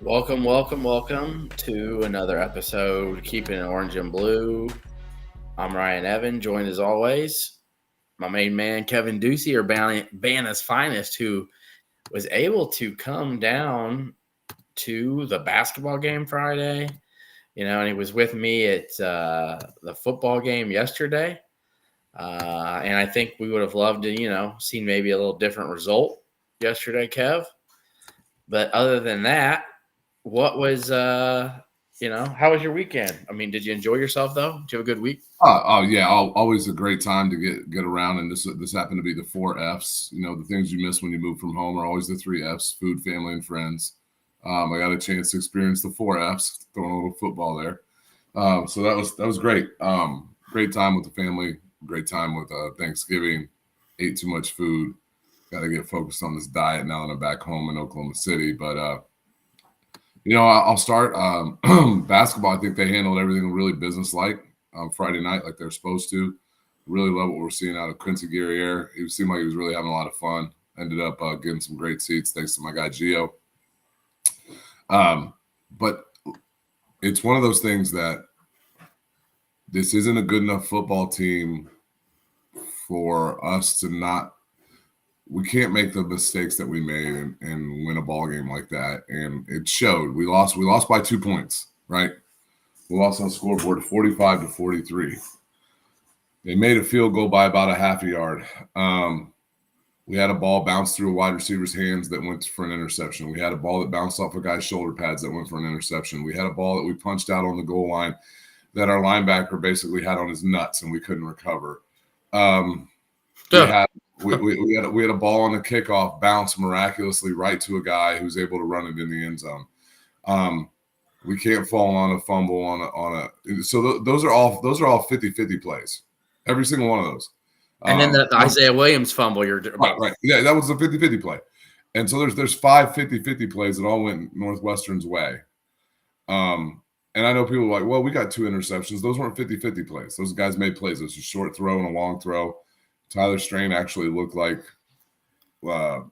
Welcome to another episode, Keeping It Orange and Blue. I'm Ryan Evan, joined as always, my main man, Kevin Ducey, or Banna's finest, who was able to come down to the basketball game Friday, and he was with me at the football game yesterday. And I think we would have loved to, seen maybe a little different result yesterday, Kev. But other than that, what was how was your weekend? I mean, did you enjoy yourself though? Did you have a good week? Yeah, always a great time to get around. And this happened to be the 4 Fs. The things you miss when you move from home are always the 3 Fs: food, family, and friends. I got a chance to experience the 4 Fs, throwing a little football there. So that was great. Great time with the family. Great time with Thanksgiving. Ate too much food. Got to get focused on this diet now that I'm back home in Oklahoma City. But I'll start basketball. I think they handled everything really business-like Friday night, like they're supposed to. Really love what we're seeing out of Quincy Guerriere. He seemed like he was really having a lot of fun. Ended up getting some great seats thanks to my guy Gio. But it's one of those things that this isn't a good enough football team for us to not. We can't make the mistakes that we made and win a ball game like that. And it showed. We lost by 2 points, right? We lost on scoreboard 45-43. They made a field goal by about a half a yard. We had a ball bounce through a wide receiver's hands that went for an interception. We had a ball that bounced off a guy's shoulder pads that went for an interception. We had a ball that we punched out on the goal line that our linebacker basically had on his nuts and we couldn't recover. We had a ball on the kickoff bounce miraculously right to a guy who's able to run it in the end zone. We can't fall on a fumble so those are all 50-50 plays. Every single one of those. And then the Isaiah Williams fumble you're about. Right. Yeah, that was a 50-50 play. And so there's 5 50-50 plays that all went Northwestern's way. And I know people are like, well, we got 2 interceptions. Those weren't 50-50 plays. Those guys made plays. It was a short throw and a long throw. Tyler Strain actually looked like Quan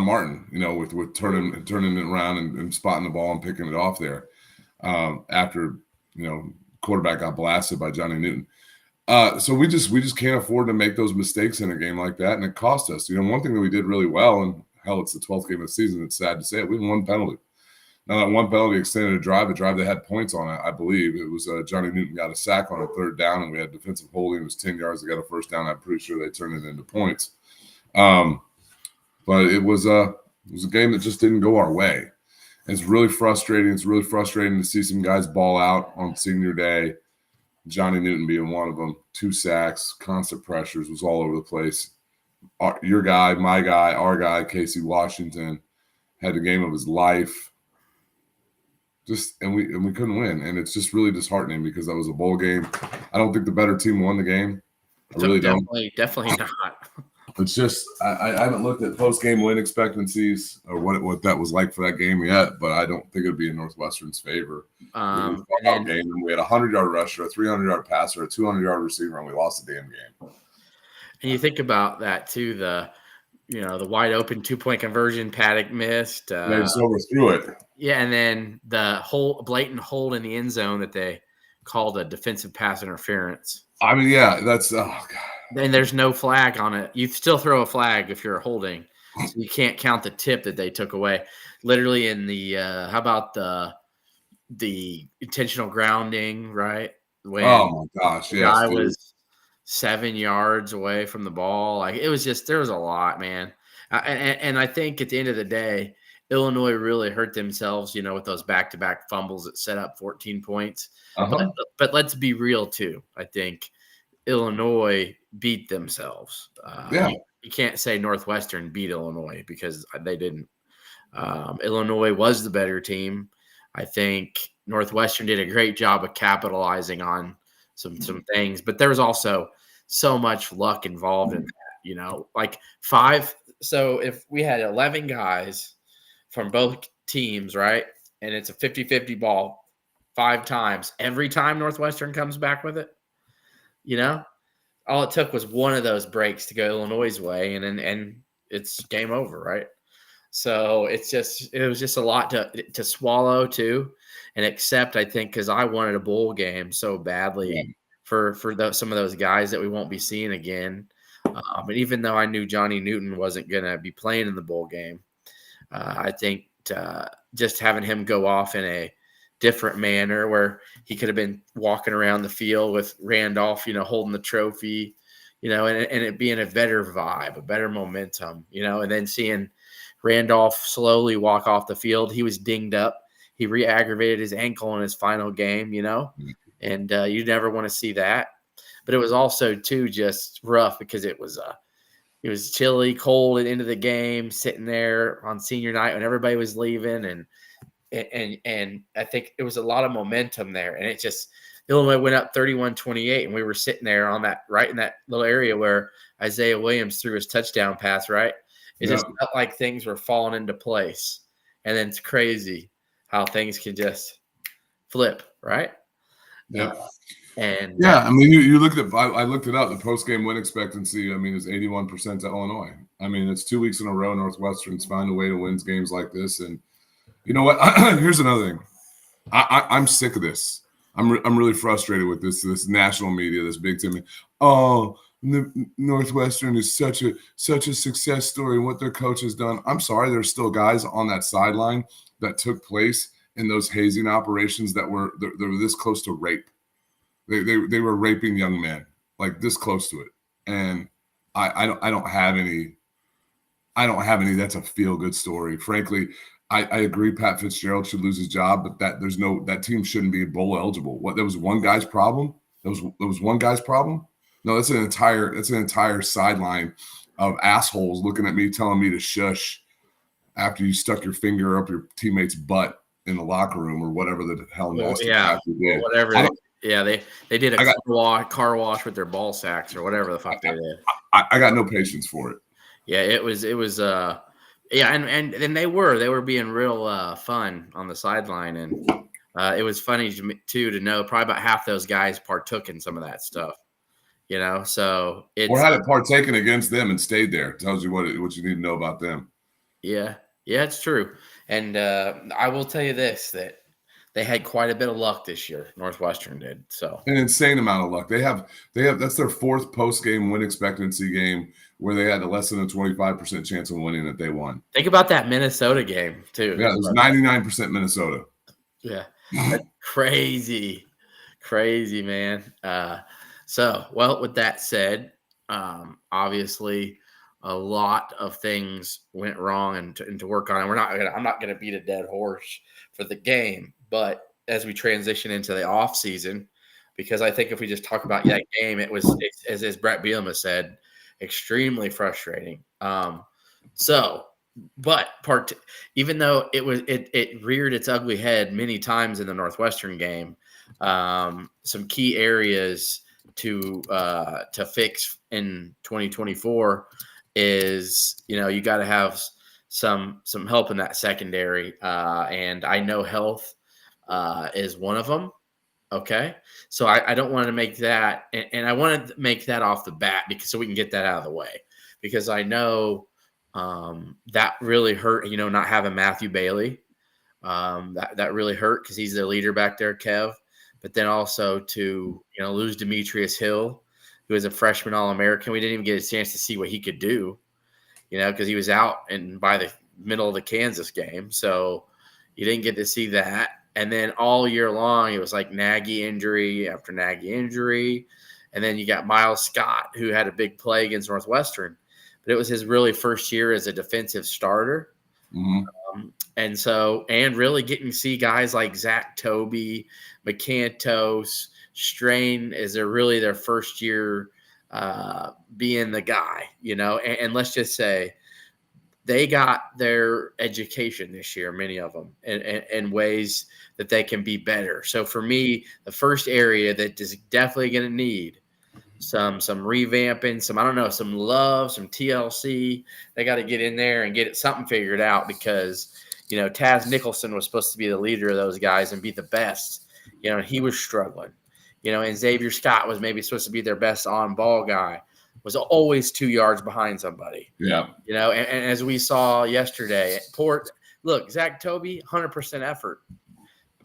Martin, with turning it around and spotting the ball and picking it off there after, quarterback got blasted by Johnny Newton. So we just can't afford to make those mistakes in a game like that, and it cost us. One thing that we did really well, and hell, it's the 12th game of the season. It's sad to say it. We had 1 penalty. Now that 1 penalty extended a drive that had points on it. I believe it was Johnny Newton got a sack on a 3rd down, and we had defensive holding. It was 10 yards. They got a 1st down. I'm pretty sure they turned it into points. But it was a game that just didn't go our way. And it's really frustrating. It's really frustrating to see some guys ball out on senior day. Johnny Newton being one of them. 2 sacks, constant pressures, was all over the place. Your guy, my guy, our guy, Casey Washington, had the game of his life. And we couldn't win, and it's just really disheartening because that was a bowl game. I don't think the better team won the game. I really don't. Definitely not. It's just I haven't looked at post-game win expectancies or what that was like for that game yet, but I don't think it would be in Northwestern's favor. We had a 100-yard rusher, a 300-yard passer, a 200-yard receiver, and we lost the damn game. And you think about that too, the wide open 2-point conversion Paddock missed. They just overthrew it. Yeah, and then the blatant hold in the end zone that they called a defensive pass interference. I mean, yeah, that's God. And there's no flag on it. You still throw a flag if you're holding. So you can't count the tip that they took away. Literally in the how about the intentional grounding, right? When oh my gosh, the guy was 7 yards away from the ball. Like it was just there was a lot, man. And I think at the end of the day, Illinois really hurt themselves, with those back-to-back fumbles that set up 14 points. Uh-huh. But let's be real too. I think Illinois beat themselves. You can't say Northwestern beat Illinois because they didn't. Illinois was the better team. I think Northwestern did a great job of capitalizing on some things, but there was also so much luck involved in that, like 5. So if we had 11 guys from both teams, right, and it's a 50-50 ball 5 times, every time Northwestern comes back with it, all it took was one of those breaks to go Illinois' way, and it's game over, right? So it was just a lot to swallow too, and accept. I think because I wanted a bowl game so badly Yeah. for some of those guys that we won't be seeing again. And even though I knew Johnny Newton wasn't going to be playing in the bowl game, I think just having him go off in a different manner where he could have been walking around the field with Randolph, holding the trophy, and it being a better vibe, a better momentum, and then seeing Randolph slowly walk off the field. He was dinged up. He re-aggravated his ankle in his final game, and you never want to see that. But it was also too just rough because it was chilly, cold at the end of the game, sitting there on senior night when everybody was leaving, and I think it was a lot of momentum there, and it just Illinois went up 31-28, and we were sitting there on that right in that little area where Isaiah Williams threw his touchdown pass. Right, it just felt like things were falling into place, and then it's crazy how things can just flip, right? Yeah. And yeah, I mean, you looked at. I looked it up. The post-game win expectancy, I mean, is 81% to Illinois. I mean, it's 2 weeks in a row. Northwestern's find a way to win games like this, and you know what? Here's another thing. I'm sick of this. I'm really frustrated with this national media, this Big Ten. Oh, Northwestern is such a success story and what their coach has done. I'm sorry, there's still guys on that sideline that took place in those hazing operations that were this close to rape. They were raping young men, like this close to it, and I don't have any. That's a feel good story. Frankly, I agree. Pat Fitzgerald should lose his job, but that team shouldn't be bowl eligible. What, that was one guy's problem? That was one guy's problem? No, that's an entire sideline of assholes looking at me, telling me to shush after you stuck your finger up your teammate's butt in the locker room or whatever the hell nasty crap you did. Whatever. They did car wash with their ball sacks or whatever the fuck they did. I got no patience for it. Yeah, it was and they were being real fun on the sideline, and it was funny to know probably about half those guys partook in some of that stuff, so it's or had it partaken against them and stayed there. It tells you what you need to know about them. Yeah, it's true. And I will tell you this, that they had quite a bit of luck this year. Northwestern did. So an insane amount of luck. They have that's their fourth post-game win expectancy game where they had a less than a 25% chance of winning that they won. Think about that Minnesota game too. Yeah, it was 99% Minnesota. Yeah. That's crazy, man. Well, with that said, obviously a lot of things went wrong and to work on. And I'm not going to beat a dead horse for the game, but as we transition into the off season, because I think if we just talk about that game, it was, as Brett Bielema said, extremely frustrating. Even though it reared its ugly head many times in the Northwestern game, some key areas to fix in 2024 is, you got to have some help in that secondary. And I know health is one of them. Okay. So I don't want to make that, and I want to make that off the bat so we can get that out of the way, because I know that really hurt, not having Matthew Bailey. That really hurt because he's the leader back there, Kev. But then also to, lose Demetrius Hill, who was a freshman All-American. We didn't even get a chance to see what he could do, because he was out and by the middle of the Kansas game. So you didn't get to see that. And then all year long, it was like Nagy injury after Nagy injury. And then you got Miles Scott, who had a big play against Northwestern. But it was his really first year as a defensive starter. Mm-hmm. And really getting to see guys like Zach Toby, McCantos, Strain as their first year being the guy, and let's just say they got their education this year, many of them, in ways that they can be better. So for me, the first area that is definitely going to need some revamping, some love, some TLC. They got to get in there and get something figured out, because, Taz Nicholson was supposed to be the leader of those guys and be the best, and he was struggling, and Xavier Scott was maybe supposed to be their best on ball guy. was always 2 yards behind somebody. Yeah. You know, and as we saw yesterday, look, Zach Toby, 100% effort.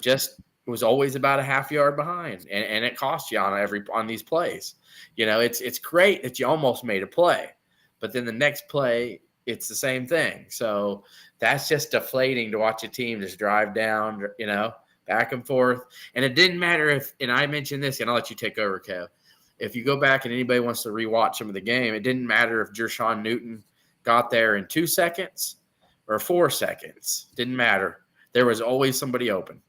Just was always about a half yard behind, and it cost you on these plays. You know, it's great that you almost made a play, but then the next play, it's the same thing. So that's just deflating to watch a team just drive down, you know, back and forth. And it didn't matter if, and I mentioned this, and I'll let you take over, Kev. If you go back and anybody wants to rewatch some of the game, it didn't matter if Jershawn Newton got there in 2 seconds or 4 seconds. Didn't matter. There was always somebody open.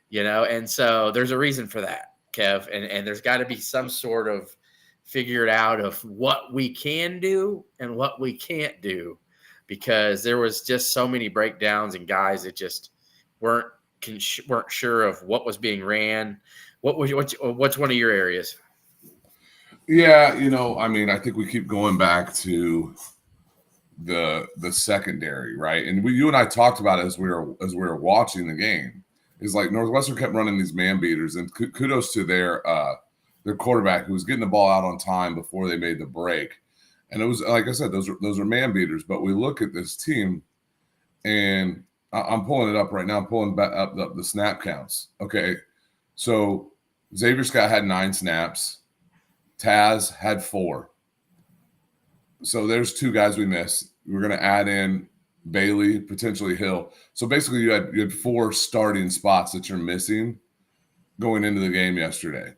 You know, and so there's a reason for that, Kev, and there's got to be some sort of figured out of what we can do and what we can't do, because there was just so many breakdowns and guys that just weren't sure of what was being ran. What's one of your areas? Yeah, you know, I mean, I think we keep going back to the secondary, right? And you and I talked about it as we were watching the game. Is like Northwestern kept running these man beaters, and kudos to their quarterback who was getting the ball out on time before they made the break. And it was, like I said, those are man beaters. But we look at this team, and I'm pulling it up right now. I'm pulling back up the snap counts. Okay, so Xavier Scott had 9 snaps. Taz had 4. So there's 2 guys we missed. We're going to add in Bailey, potentially Hill. So basically you had 4 starting spots that you're missing going into the game yesterday,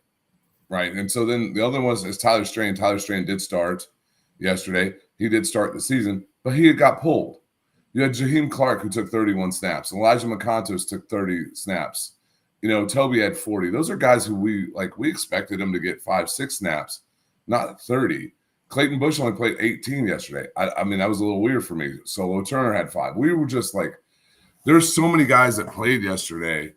right? And so then the other one is Tyler Strain. Tyler Strain did start yesterday. He did start the season, but he had got pulled. You had Jaheim Clark, who took 31 snaps. Elijah McContos took 30 snaps. You know, Toby had 40. Those are guys who we expected him to get 5-6 snaps, not 30. Clayton Bush only played 18 yesterday. I mean, that was a little weird for me. Solo Turner had 5. We were just like, there's so many guys that played yesterday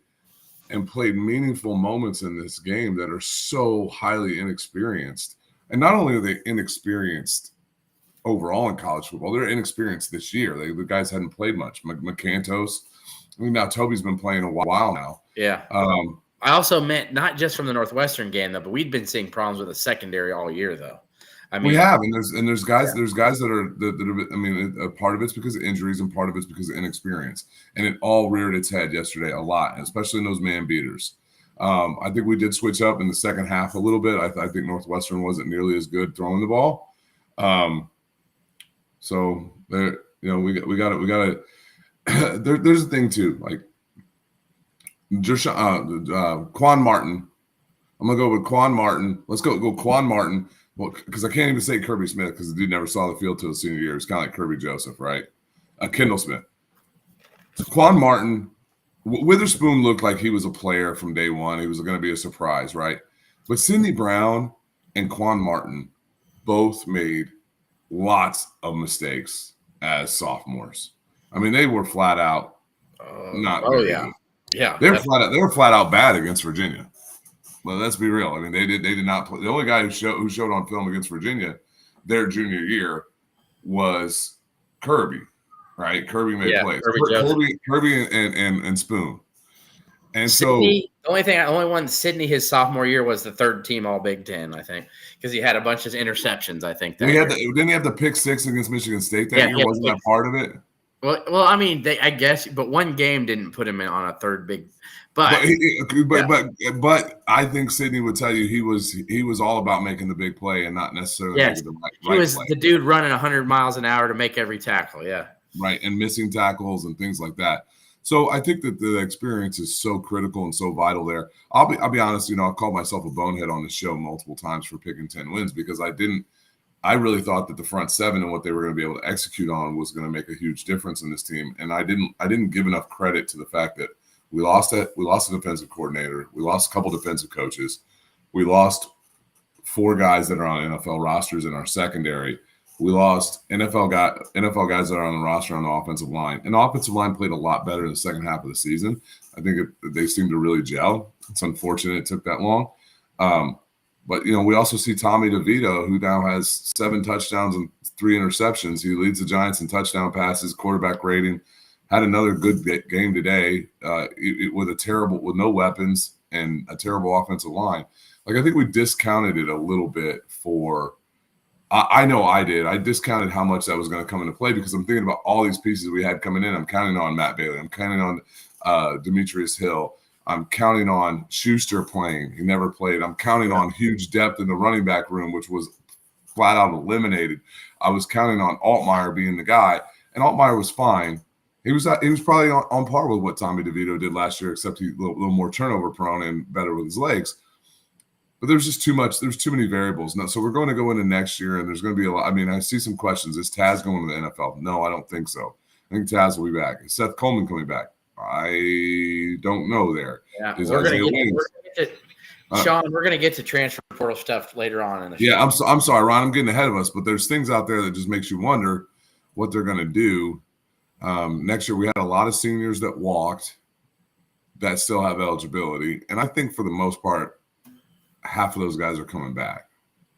and played meaningful moments in this game that are so highly inexperienced. And not only are they inexperienced overall in college football, they're inexperienced this year. The guys hadn't played much. McCantos. I mean, now Toby's been playing a while now. Yeah. I also meant not just from the Northwestern game, though, but we'd been seeing problems with the secondary all year, though. I mean, we have, and there's guys that are I mean, a part of it's because of injuries, and part of it's because of inexperience, and it all reared its head yesterday a lot, especially in those man beaters. I think we did switch up in the second half a little bit. I think Northwestern wasn't nearly as good throwing the ball. So there, you know, we got to. There's a thing too, like Quan Martin. I'm gonna go with Quan Martin. Let's go Quan Martin. Well, because I can't even say Kirby Smith because the dude never saw the field till his senior year. It's kind of like Kirby Joseph, right? Kendall Smith. So Quan Martin, Witherspoon looked like he was a player from day one. He was going to be a surprise, right? But Sidney Brown and Quan Martin both made lots of mistakes as sophomores. I mean, they were flat out not very good. Yeah. They were flat out bad against Virginia. Well, let's be real. I mean, they did not play. The only guy who showed on film against Virginia their junior year was Kirby, right? Kirby made plays. Kirby and Spoon. And Sydney, the only one Sydney his sophomore year was the 3rd team All Big Ten, I think, because he had a bunch of interceptions. I think didn't he have the pick 6 against Michigan State that year? Wasn't that part of it? Well, I mean, I guess, but one game didn't put him on a 3rd big. But I think Sydney would tell you he was all about making the big play and not necessarily making the right play. He was the dude running 100 miles an hour to make every tackle. Yeah, right, and missing tackles and things like that. So I think that the experience is so critical and so vital there. I'll be honest, you know, I've called myself a bonehead on the show multiple times for picking 10 wins because I really thought that the front 7 and what they were going to be able to execute on was going to make a huge difference in this team. And I didn't give enough credit to the fact that we lost a defensive coordinator. We lost a couple defensive coaches. We lost 4 guys that are on NFL rosters in our secondary. We lost NFL guys that are on the roster on the offensive line. And the offensive line played a lot better in the second half of the season. I think they seemed to really gel. It's unfortunate it took that long. But, you know, we also see Tommy DeVito, who now has 7 touchdowns and 3 interceptions. He leads the Giants in touchdown passes, quarterback rating. Had another good game today with no weapons and a terrible offensive line. Like, I think we discounted it a little bit for I know I did. I discounted how much that was going to come into play because I'm thinking about all these pieces we had coming in. I'm counting on Matt Bailey. I'm counting on Demetrius Hill. I'm counting on Schuster playing. He never played. I'm counting on huge depth in the running back room, which was flat out eliminated. I was counting on Altmaier being the guy, and Altmaier was fine. He was probably on par with what Tommy DeVito did last year, except he's a little more turnover prone and better with his legs. But there's just too much. There's too many variables. No, so we're going to go into next year, and there's going to be a lot. I mean, I see some questions. Is Taz going to the NFL? No, I don't think so. I think Taz will be back. Is Seth Coleman coming back? I don't know there. Yeah, Is we're Isaiah going Wings? to Sean, we're going to get to transfer portal stuff later on in the show. Yeah, I'm sorry, Ron. I'm getting ahead of us, but there's things out there that just makes you wonder what they're going to do. Next year, we had a lot of seniors that walked that still have eligibility, and I think for the most part, half of those guys are coming back.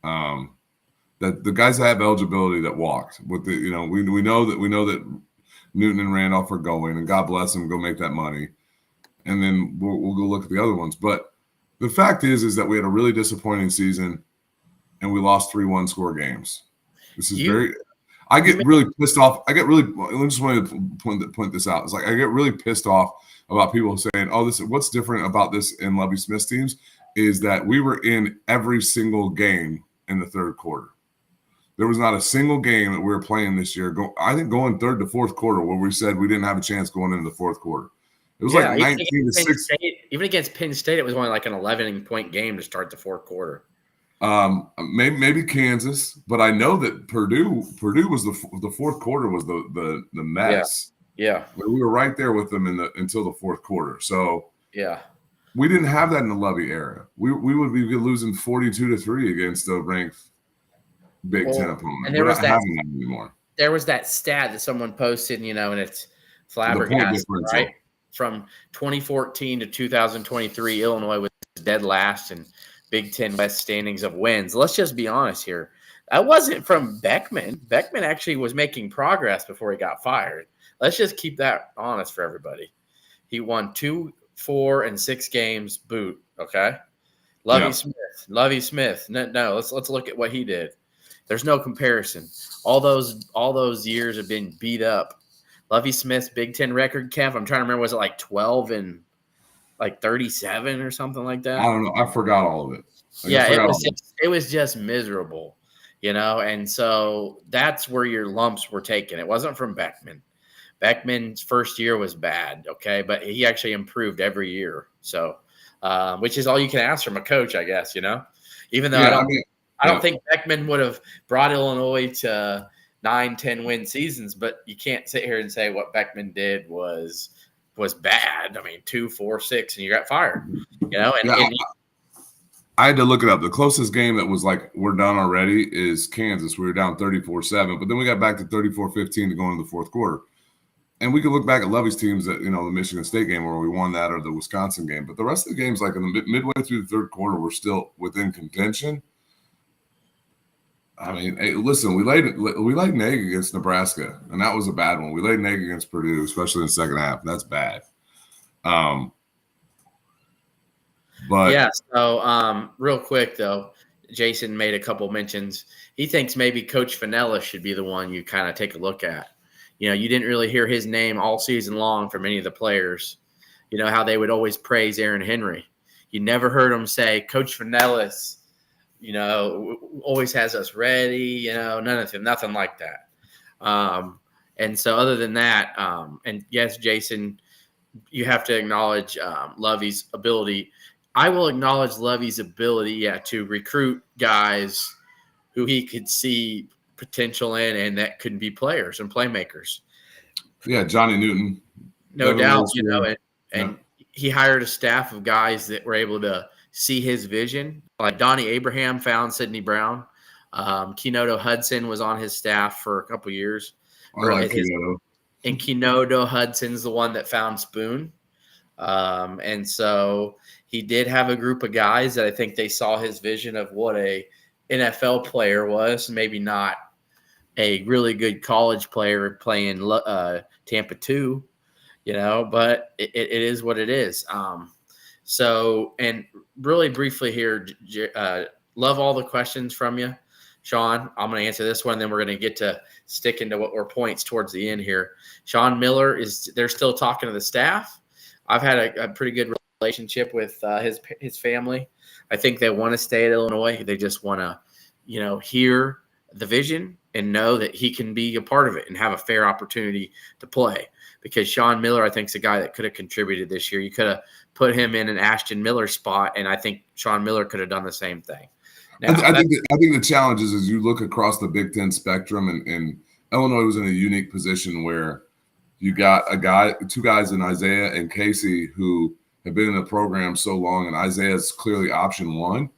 That the guys that have eligibility that walked with the, we know that Newton and Randolph are going, and God bless them, go make that money, and then we'll go look at the other ones. But the fact is that we had a really disappointing season, and we lost 3 one-score games. This is I get really pissed off. I just wanted to point this out. It's like I get really pissed off about people saying, "Oh, what's different about this in Lovie Smith's teams is that we were in every single game in the third quarter. There was not a single game that we were playing this year. I think going third to fourth quarter where we said we didn't have a chance going into the fourth quarter. It was like 19 to 6. Even against Penn State, it was only like an 11-point game to start the fourth quarter. Maybe Kansas, but I know that Purdue was the fourth quarter was the mess. Yeah. We were right there with them until the fourth quarter. So yeah, we didn't have that in the Lovie era. We would be losing 42-3 against a ranked Big Ten opponent. And there was having that anymore. There was that stat that someone posted, and it's flabbergasted, right? From 2014 to 2023, Illinois was dead last in Big Ten West standings of wins. Let's just be honest here. That wasn't from Beckman. Beckman actually was making progress before he got fired. Let's just keep that honest for everybody. He won 2, 4, and 6 games boot. Okay, Lovie Smith. No. Let's look at what he did. There's no comparison. All those years have been beat up. Lovie Smith's Big Ten record, Kev, I'm trying to remember, was it like 12 and like 37 or something like that? I don't know. I forgot all of it. It was just miserable, and so that's where your lumps were taken. It wasn't from Beckman. Beckman's first year was bad, okay, but he actually improved every year. So, which is all you can ask from a coach, I guess, even though I don't think Beckman would have brought Illinois to 9-10 win seasons, but you can't sit here and say what Beckman did was bad. I mean, 2, 4, 6, and you got fired. I had to look it up. The closest game that was like we're done already is Kansas. We were down 34-7, but then we got back to 34-15 to go into the fourth quarter. And we could look back at Lovie's teams at the Michigan State game where we won that, or the Wisconsin game. But the rest of the games, like in the midway through the third quarter, we're still within contention. I mean, hey, listen, we laid an egg against Nebraska, and that was a bad one. We laid an egg against Purdue, especially in the second half. That's bad. But yeah. So, real quick though, Jason made a couple mentions. He thinks maybe Coach Fenella should be the one you kind of take a look at. You didn't really hear his name all season long from any of the players. How they would always praise Aaron Henry. You never heard them say Coach Fenella's, always has us ready, nothing like that. And so other than that, and yes, Jason, you have to acknowledge Lovie's ability. I will acknowledge Lovie's ability, to recruit guys who he could see potential in and that could be players and playmakers. Yeah, Johnny Newton. No doubt, and he hired a staff of guys that were able to see his vision. Like Donnie Abraham found Sidney Brown. Kenodo Hudson was on his staff for a couple years. I like Kenodo. And Kenodo Hudson's the one that found Spoon. And so he did have a group of guys that I think they saw his vision of what a NFL player was, maybe not a really good college player playing Tampa 2, but it is what it is. So, and really briefly here, love all the questions from you. Sean, I'm going to answer this one, then we're going to get to sticking to what were points towards the end here. Sean Miller they're still talking to the staff. I've had a pretty good relationship with his family. I think they want to stay at Illinois. They just want to, hear the vision and know that he can be a part of it and have a fair opportunity to play. Because Sean Miller, I think, is a guy that could have contributed this year. You could have put him in an Ashton Miller spot, and I think Sean Miller could have done the same thing. Now, I think the challenge is as you look across the Big Ten spectrum, and Illinois was in a unique position where you got two guys in Isaiah and Casey who have been in the program so long, and Isaiah's clearly option one.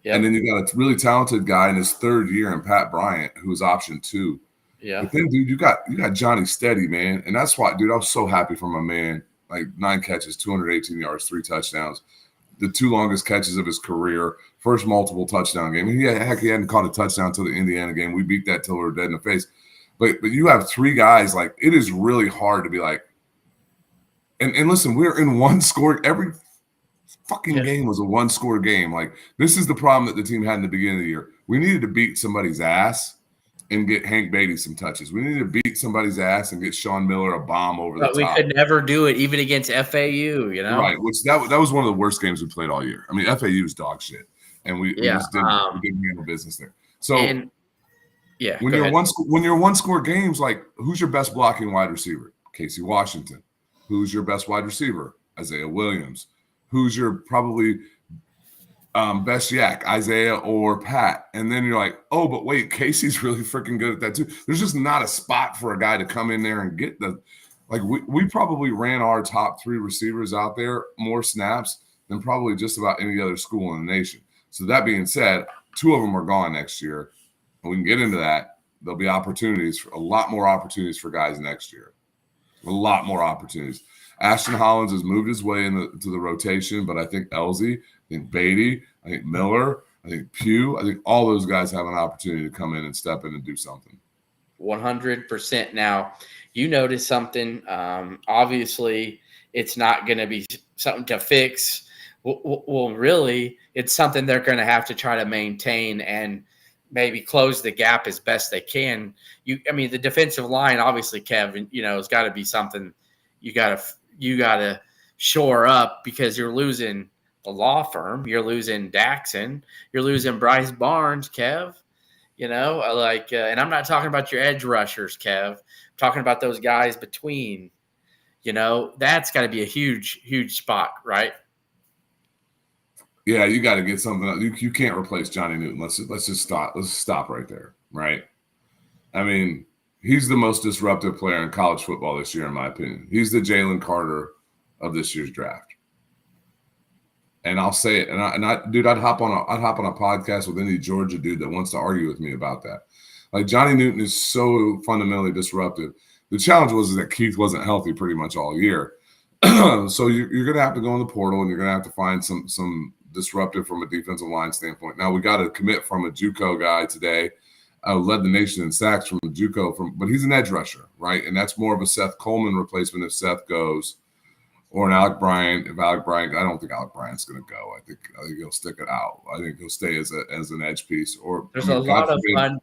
Yep. And then you got a really talented guy in his third year in Pat Bryant, who's option two. Yeah. But then, dude, you got Johnny Steady, man. And that's why, dude, I was so happy for my man. Like 9 catches, 218 yards, 3 touchdowns. The 2 longest catches of his career, first multiple touchdown game. He hadn't caught a touchdown until the Indiana game. We beat that till we were dead in the face. But you have 3 guys, like, it is really hard to be like, and listen, we're in one score. Every fucking game was a 1-score game. Like, this is the problem that the team had in the beginning of the year. We needed to beat somebody's ass and get Hank Beatty some touches. We needed to beat somebody's ass and get Sean Miller a bomb over the top. But we could never do it, even against FAU, Right, which that was one of the worst games we played all year. I mean, FAU is dog shit, and we just didn't handle business there. So, when you're one-score games, like, who's your best blocking wide receiver? Casey Washington. Who's your best wide receiver? Isaiah Williams. Who's your probably best yak, Isaiah or Pat? And then you're like, oh, but wait, Casey's really freaking good at that too. There's just not a spot for a guy to come in there and get we probably ran our top 3 receivers out there more snaps than probably just about any other school in the nation. So that being said, 2 of them are gone next year. And we can get into that. There'll be a lot more opportunities for guys next year. A lot more opportunities. Ashton Hollins has moved his way to the rotation, but I think Elsie, I think Beatty, I think Miller, I think Pugh, I think all those guys have an opportunity to come in and step in and do something. 100%. Now, you notice something. Obviously, it's not going to be something to fix. Well, really, it's something they're going to have to try to maintain and maybe close the gap as best they can. The defensive line, obviously, Kevin, has got to be something you got to shore up, because you're losing the law firm, you're losing Daxon, you're losing Bryce Barnes, Kev. And I'm not talking about your edge rushers, Kev. I'm talking about those guys between. That's got to be a huge, huge spot, right? Yeah, you got to get something else. You can't replace Johnny Newton. Let's just stop. Let's stop right there, right? I mean, he's the most disruptive player in college football this year, in my opinion. He's the Jalen Carter of this year's draft. And I'll say it. I'd hop on a podcast with any Georgia dude that wants to argue with me about that. Like, Johnny Newton is so fundamentally disruptive. The challenge was that Keith wasn't healthy pretty much all year. So you're going to have to go in the portal, and you're going to have to find some disruptive from a defensive line standpoint. Now, we got to commit from a JUCO guy today. Led the nation in sacks from JUCO, but he's an edge rusher, right? And that's more of a Seth Coleman replacement if Seth goes, or an Alec Bryant. If Alec Bryant, I don't think Alec Bryant's going to go. I think he'll stick it out. I think he'll stay as an edge piece. Or there's a lot of fun.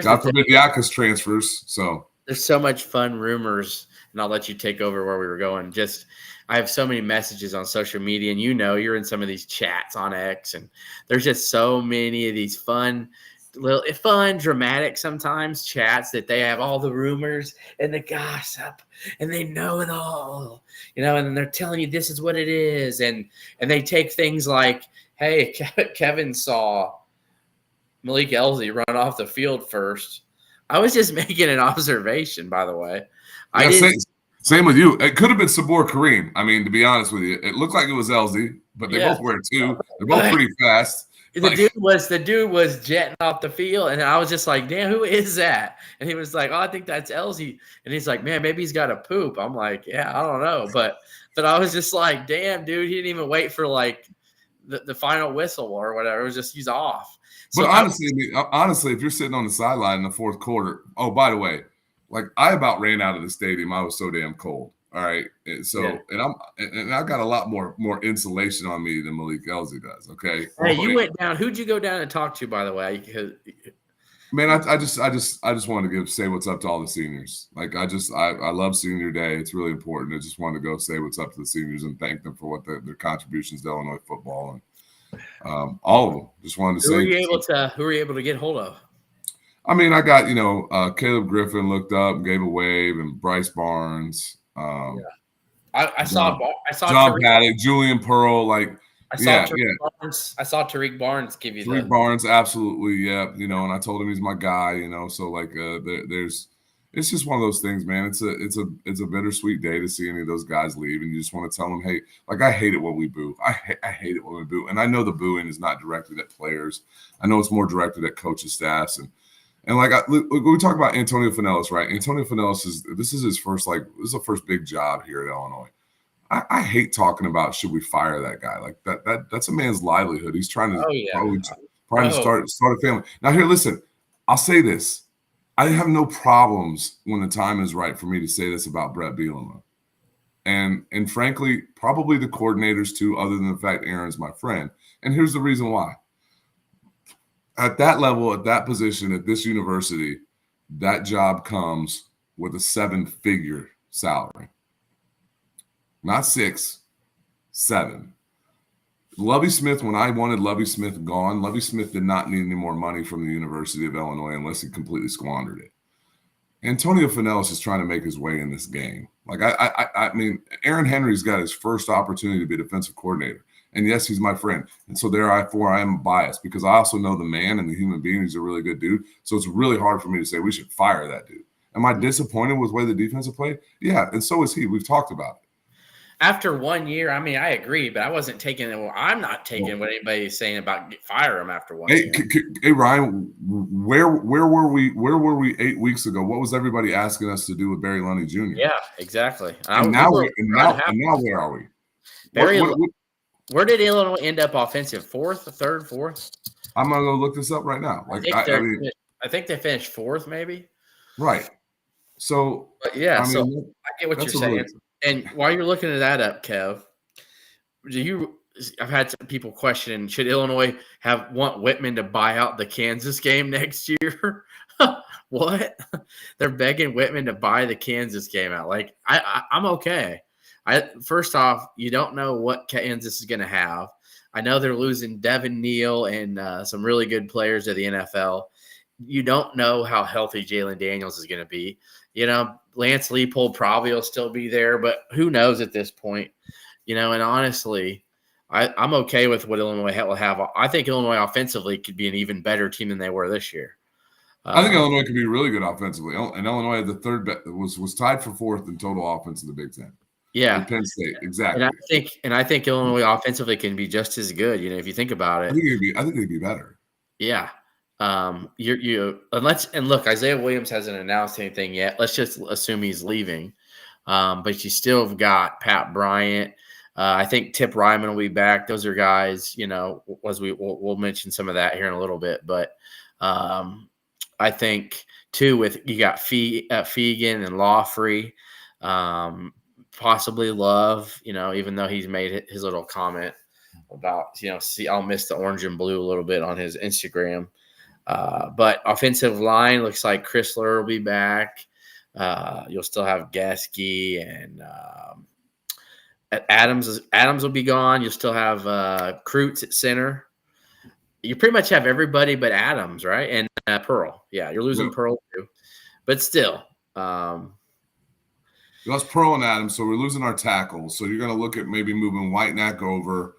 God forbid Yakas transfers. So there's so much fun rumors, and I'll let you take over where we were going. I have so many messages on social media, and you're in some of these chats on X, and there's just so many of these fun, dramatic sometimes chats that they have all the rumors and the gossip, and they know it all, and then they're telling you this is what it is, and they take things like, hey, Kevin saw Malik Elsie run off the field first. I was just making an observation, by the way. Same with you. It could have been Sabor Kareem. I mean, to be honest with you, it looked like it was Elsie, but they both wear 2. They're both pretty fast. The dude was jetting off the field, and I was just like, damn, who is that? And he was like, oh, I think that's Elsie. And he's like, man, maybe he's got a poop. I'm like, yeah, I don't know. But I was just like, damn, dude, he didn't even wait for like the final whistle or whatever. It was just, he's off. But honestly, if you're sitting on the sideline in the fourth quarter, oh, by the way, like, I about ran out of the stadium. I was so damn cold. All right. And so, and I've got a lot more insulation on me than Malik Elsie does. Okay. Hey, you went down. Who'd you go down and talk to, by the way? Man, I just wanted to say what's up to all the seniors. Like I love senior day. It's really important. I just wanted to go say what's up to the seniors and thank them for what their contributions to Illinois football and all of them. Just wanted to Who were say. you able to get hold of? I mean, I got Caleb Griffin looked up, gave a wave, and Bryce Barnes. I saw John Tariq, Paddock, Julian Pearl, Tariq Barnes give you Tariq Barnes, absolutely, yeah. And I told him he's my guy. So like, it's just one of those things, man. It's a bittersweet day to see any of those guys leave, and you just want to tell them, hey, like I hate it when we boo. I hate it when we boo, and I know the booing is not directed at players. I know it's more directed at coaches, staffs, and like we talk about Antonio Finellis, right? Antonio Finellis this is his first first big job here at Illinois. I hate talking about should we fire that guy, like that's a man's livelihood. He's trying to to start a family. Now here, listen, I'll say this. I have no problems when the time is right for me to say this about Brett Bielema. And frankly, probably the coordinators too, other than the fact Aaron's my friend. And here's the reason why. At that level, at that position, at this university, that job comes with a 7-figure salary. Not 6, 7. Lovie Smith, when I wanted Lovie Smith gone, Lovie Smith did not need any more money from the University of Illinois unless he completely squandered it. Antonio Finellis is trying to make his way in this game. Like, I mean, Aaron Henry's got his first opportunity to be defensive coordinator. And yes, he's my friend. And so therefore I am biased because I also know the man and the human being. He's a really good dude. So it's really hard for me to say we should fire that dude. Am I disappointed with the way the defense played? Yeah, and so is he. We've talked about it. After 1 year, I mean, I agree, but I wasn't taking it. Well, I'm not taking what anybody's saying about fire him after 1 year. Hey, Ryan, where were we 8 weeks ago? What was everybody asking us to do with Barry Lundy Jr.? Yeah, exactly. And now where are we? Where did Illinois end up offensive? Third, fourth? I'm gonna go look this up right now. Like I think they finished fourth, maybe. Right. So, but yeah, I get what you're saying. And while you're looking at that up, Kev, I've had some people question, should Illinois want Whitman to buy out the Kansas game next year? What? They're begging Whitman to buy the Kansas game out. Like, I'm okay. First off, you don't know what Kansas is going to have. I know they're losing Devin Neal and some really good players to the NFL. You don't know how healthy Jalen Daniels is going to be. Lance Leipold probably will still be there, but who knows at this point? And honestly, I'm okay with what Illinois will have. I think Illinois offensively could be an even better team than they were this year. I think Illinois could be really good offensively. And Illinois had the third was tied for fourth in total offense in the Big Ten. Yeah, in Penn State, exactly. And I think Illinois offensively can be just as good. If you think about it, I think it'd be better. Yeah. Look, Isaiah Williams hasn't announced anything yet. Let's just assume he's leaving. But you still have got Pat Bryant. I think Tip Ryman will be back. Those are guys, we'll mention some of that here in a little bit. But I think too, you got Fegan and Lawfrey, possibly Love, even though he's made his little comment about, I'll miss the orange and blue a little bit on his Instagram. But offensive line looks like Chrysler will be back. You'll still have Gasky and Adams will be gone. You'll still have Kreutz at center. You pretty much have everybody but Adams, right? And Pearl. Yeah, you're losing Pearl too. But still. That's Pearl and Adams, so we're losing our tackles. So you're going to look at maybe moving Whitenack over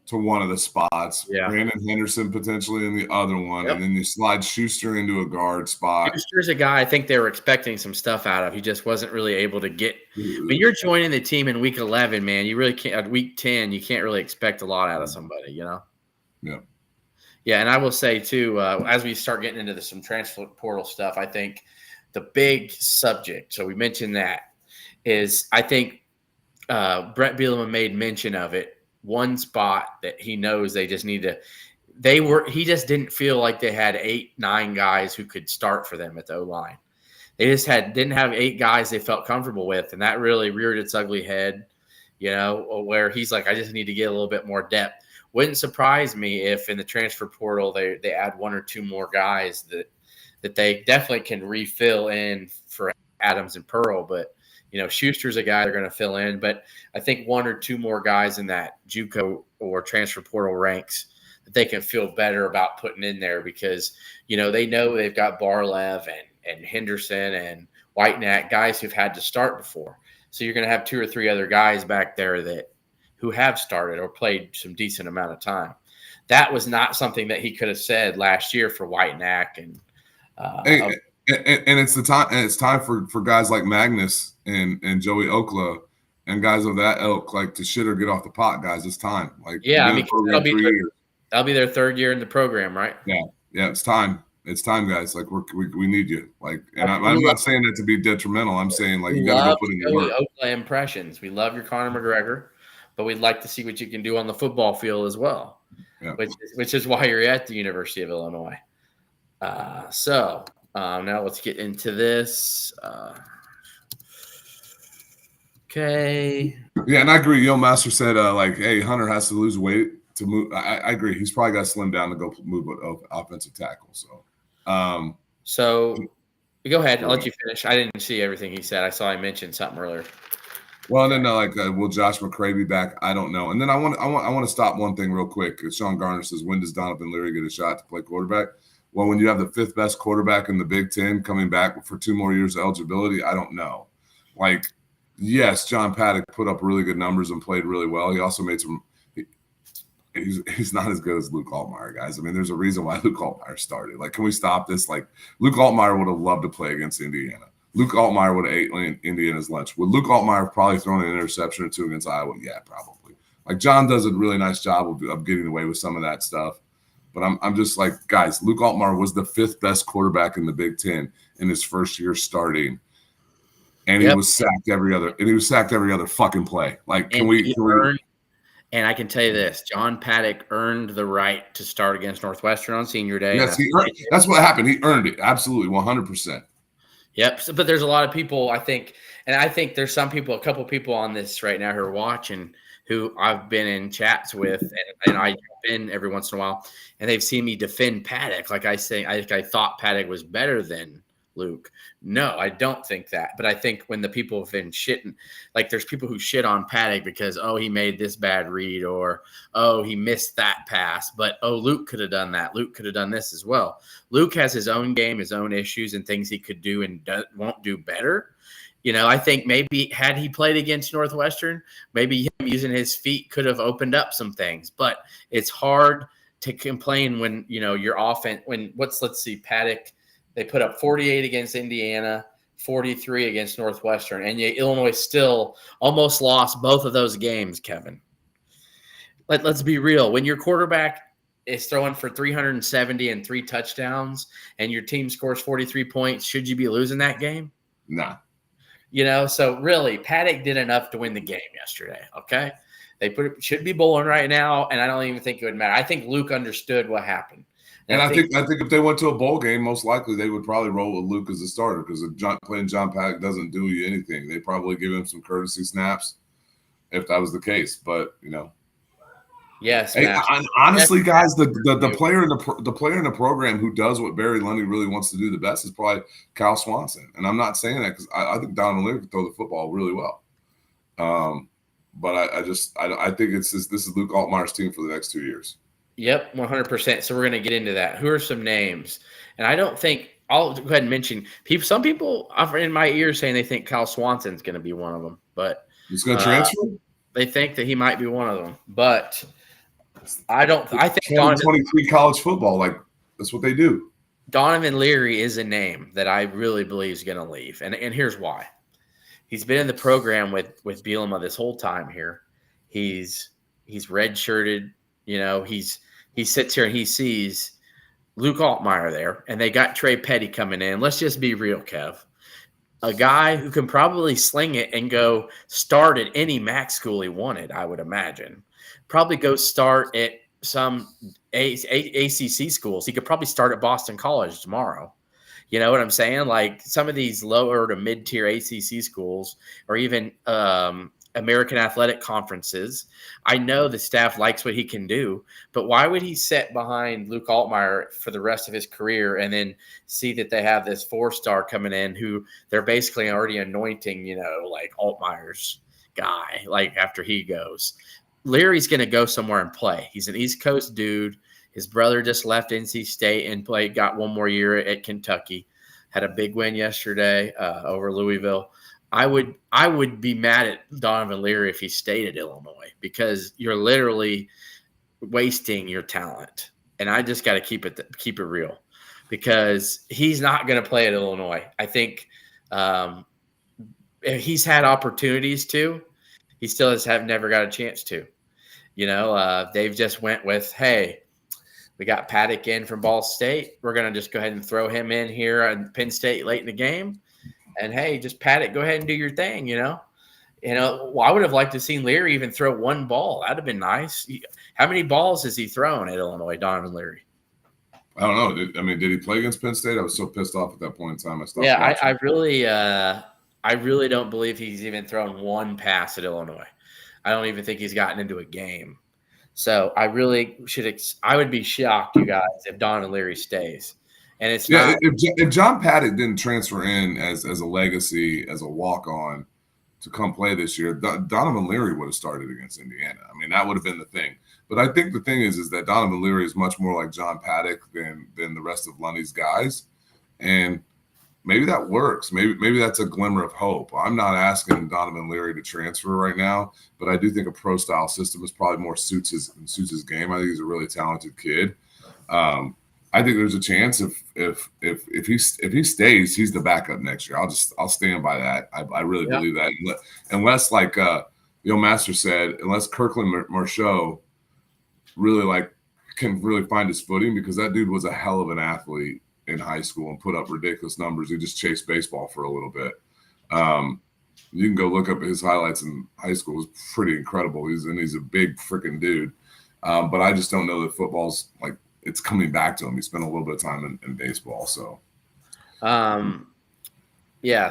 to one of the spots. Yeah. Brandon Henderson potentially in the other one. Yep. And then you slide Schuster into a guard spot. Schuster's a guy I think they were expecting some stuff out of. He just wasn't really able to get – but you're joining the team in week 11, man. You really can't – week 10, you can't really expect a lot out of somebody, Yeah. Yeah, and I will say too, as we start getting into some transfer portal stuff, I think the big subject, so we mentioned that, is I think Brett Bielema made mention of it. One spot that he knows they just need to – he just didn't feel like they had 8, 9 guys who could start for them at the O-line. They just didn't have 8 guys they felt comfortable with, and that really reared its ugly head, where he's like, I just need to get a little bit more depth. Wouldn't surprise me if in the transfer portal they add 1 or 2 more guys that they definitely can refill in for Adams and Pearl. But, Schuster's a guy they're going to fill in. But I think one or two more guys in that JUCO or transfer portal ranks that they can feel better about putting in there because, they know they've got Barlev and Henderson and Whitenack, guys who've had to start before. So you're going to have two or three other guys back there who have started or played some decent amount of time. That was not something that he could have said last year for Whitenack and it's the time, and it's time for guys like Magnus and Joey Okla and guys of that ilk, like to shit or get off the pot, guys. It's time. Like, that'll be their third year in the program, right? Yeah, it's time. It's time, guys. Like we need you. Like, and I'm not saying that to be detrimental. I'm saying like you got to go put in your work. Okla impressions. We love your Conor McGregor, but we'd like to see what you can do on the football field as well. Yeah. Which is why you're at the University of Illinois. So now let's get into this. Okay. Yeah, and I agree. Yo Master said, hey, Hunter has to lose weight to move. I agree. He's probably got to slim down to go move an offensive tackle. So go ahead. I'll let you finish. I didn't see everything he said. I saw he mentioned something earlier. Well, and then will Josh McCray be back? I don't know. And then I want to stop one thing real quick. Sean Garner says, when does Donovan Leary get a shot to play quarterback? Well, when you have the fifth best quarterback in the Big Ten coming back for 2 more years of eligibility, I don't know. Like, yes, John Paddock put up really good numbers and played really well. He also made some. He's not as good as Luke Altmaier, guys. I mean, there's a reason why Luke Altmaier started. Like, can we stop this? Like, Luke Altmaier would have loved to play against Indiana. Luke Altmaier would have ate Indiana's lunch. Would Luke Altmaier probably thrown an interception or two against Iowa? Yeah, probably. Like, John does a really nice job of getting away with some of that stuff. But I'm just like, guys, Luke Altmaier was the 5th best quarterback in the Big Ten in his first year starting. And he was sacked every other fucking play. Like, can we and I can tell you this, John Paddock earned the right to start against Northwestern on senior day. Yes, that's what happened. He earned it. Absolutely, 100%. Yep. So, but there's a lot of people, I think there's a couple people on this right now who are watching who I've been in chats with, and I jump in every once in a while, and they've seen me defend Paddock. Like I say, I thought Paddock was better than Luke. No, I don't think that. But I think when the people have been shitting, like there's people who shit on Paddock because, he made this bad read or, he missed that pass. But, Luke could have done that. Luke could have done this as well. Luke has his own game, his own issues and things he could do and won't do better. I think maybe had he played against Northwestern, maybe him using his feet could have opened up some things. But it's hard to complain when, your offense, let's see, Paddock, they put up 48 against Indiana, 43 against Northwestern, and yet Illinois still almost lost both of those games, Kevin. Let's be real. When your quarterback is throwing for 370 and 3 touchdowns and your team scores 43 points, should you be losing that game? Nah. So really, Paddock did enough to win the game yesterday, okay? They should be bowling right now, and I don't even think it would matter. I think Luke understood what happened. And I think if they went to a bowl game, most likely they would probably roll with Luke as a starter because playing John Paddock doesn't do you anything. They probably give him some courtesy snaps if that was the case. But yes. Hey, honestly, guys, the player in the program who does what Barry Lundy really wants to do the best is probably Kyle Swanson. And I'm not saying that because I think Donovan Leary can throw the football really well. But I think this is Luke Altmaier's team for the next 2 years. Yep, 100%. So we're going to get into that. Who are some names? And I don't think I'll go ahead and mention people. Some people are in my ears saying they think Kyle Swanson's going to be one of them, but he's going to transfer. They think that he might be one of them, but I don't. I think 2023 college football, like that's what they do. Donovan Leary is a name that I really believe is going to leave, and here's why. He's been in the program with Bielema this whole time here. He's redshirted. He sits here and he sees Luke Altmaier there, and they got Trey Petty coming in. Let's just be real, Kev. A guy who can probably sling it and go start at any MAC school he wanted, I would imagine. Probably go start at some ACC schools. He could probably start at Boston College tomorrow. You know what I'm saying? Like some of these lower to mid-tier ACC schools or even American Athletic Conferences. I know the staff likes what he can do, but why would he sit behind Luke Altmaier for the rest of his career and then see that they have this 4-star coming in who they're basically already anointing, like Altmaier's guy, like after he goes? Leary's going to go somewhere and play. He's an East Coast dude. His brother just left NC State and got one more year at Kentucky. Had a big win yesterday over Louisville. I would be mad at Donovan Leary if he stayed at Illinois, because you're literally wasting your talent. And I just got to keep it real, because he's not going to play at Illinois. I think he's had opportunities to. He still never got a chance to. They've just went with, hey, we got Paddock in from Ball State. We're going to just go ahead and throw him in here at Penn State late in the game. And, hey, just Paddock, go ahead and do your thing, Well, I would have liked to have seen Leary even throw one ball. That would have been nice. How many balls has he thrown at Illinois, Donovan Leary? I don't know. Did he play against Penn State? I was so pissed off at that point in time. I stopped watching. I really don't believe he's even thrown one pass at Illinois. I don't even think he's gotten into a game. So I really I would be shocked, you guys, if Donovan Leary stays. And it's not. If John Paddock didn't transfer in as a legacy, as a walk-on to come play this year, Donovan Leary would have started against Indiana. That would have been the thing. But I think the thing is that Donovan Leary is much more like John Paddock than the rest of Lundy's guys. And maybe that works. Maybe that's a glimmer of hope. I'm not asking Donovan Leary to transfer right now, but I do think a pro-style system is probably more suits his game. I think he's a really talented kid. I think there's a chance if he stays, he's the backup next year. I'll stand by that. I really believe that. Unless, like Master said, unless Kirkland Marceau really can really find his footing, because that dude was a hell of an athlete in high school and put up ridiculous numbers. He just chased baseball for a little bit. You can go look up his highlights in high school. It was pretty incredible. He's a big freaking dude. But I just don't know that football's it's coming back to him. He spent a little bit of time in baseball. So,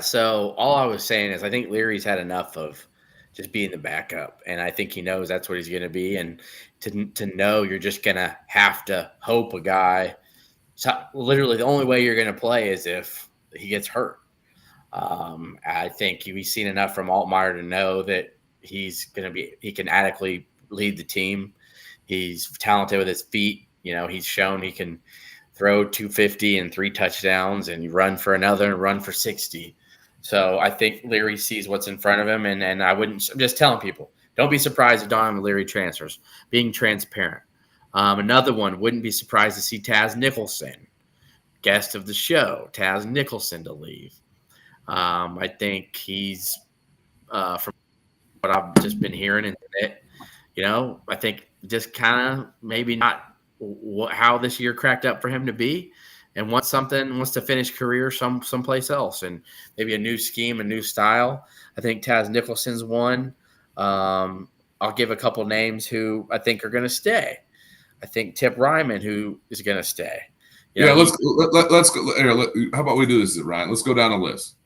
so all I was saying is I think Leary's had enough of just being the backup. And I think he knows that's what he's going to be. And to know you're just going to have to hope a guy. So literally the only way you're going to play is if he gets hurt. I think we've seen enough from Altmaier to know that he can adequately lead the team. He's talented with his feet. He's shown he can throw 250 and 3 touchdowns and run for another and run for 60. So I think Leary sees what's in front of him. And I'm just telling people, don't be surprised if Donovan Leary transfers, being transparent. Another one, wouldn't be surprised to see Taz Nicholson, guest of the show, Taz Nicholson, to leave. I think he's, from what I've just been hearing, and I think just kind of maybe not how this year cracked up for him to be, and wants to finish career someplace else, and maybe a new scheme, a new style. I think Taz Nicholson's one. I'll give a couple names who I think are going to stay. I think Tip Ryman, who is going to stay. Let's go. How about we do this, Ryan? Let's go down a list.